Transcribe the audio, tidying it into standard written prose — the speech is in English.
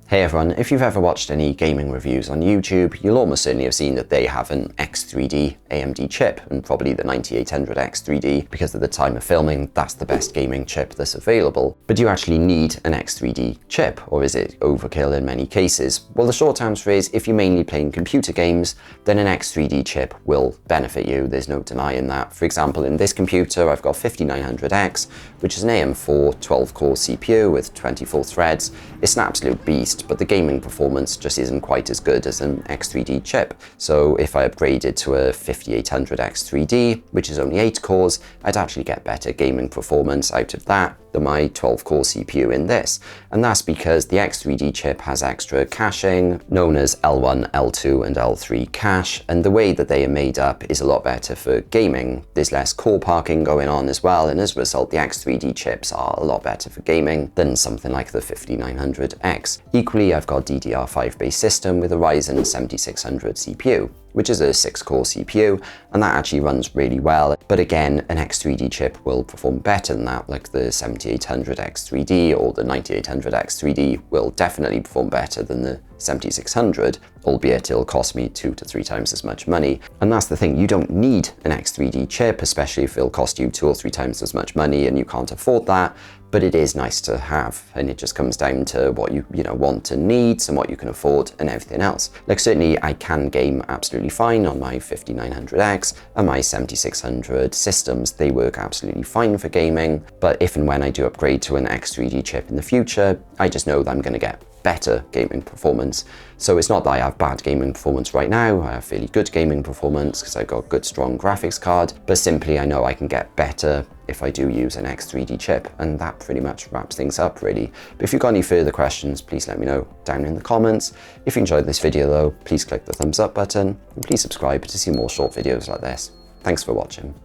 Hey everyone, if you've ever watched any gaming reviews on YouTube, you'll almost certainly have seen that they have an X3D AMD chip, and probably the 9800 X3D, because at the time of filming, that's the best gaming chip that's available. But do you actually need an X3D chip, or is it overkill in many cases? Well, the short answer is, if you're mainly playing computer games, then an X3D chip will benefit you. There's no denying that. For example, in this computer, I've got 5900X, which is an AM4 12-core CPU with 24 threads. It's an absolute beast, but the gaming performance just isn't quite as good as an X3D chip. So if I upgraded to a 5800 X3D, which is only 8 cores, I'd actually get better gaming performance out of that than my 12-core CPU in this. And that's because the X3D chip has extra caching, known as L1, L2, and L3 cache, and the way that they are made up is a lot better for gaming. There's less core parking going on as well, and as a result, the X3D chips are a lot better for gaming than something like the 5900X. Equally, I've got a DDR5 based system with a Ryzen 7600 CPU, which is a 6-core CPU, and that actually runs really well. But again, an X3D chip will perform better than that, like the 7800 X3D or the 9800 X3D will definitely perform better than the 7600, albeit it'll cost me 2 to 3 times as much money. And that's the thing, you don't need an X3D chip, especially if it'll cost you 2 or 3 times as much money and you can't afford that. But it is nice to have, and it just comes down to what you want and needs and what you can afford and everything else. Like, certainly I can game absolutely fine on my 5900X and my 7600 systems. They work absolutely fine for gaming, but if and when I do upgrade to an X3D chip in the future, I just know that I'm going to get better gaming performance. So it's not that I have bad gaming performance right now, I have fairly good gaming performance because I've got a good strong graphics card, but simply I know I can get better if I do use an X3D chip, and that pretty much wraps things up really. But if you've got any further questions, please let me know down in the comments. If you enjoyed this video though, please click the thumbs up button, and please subscribe to see more short videos like this. Thanks for watching.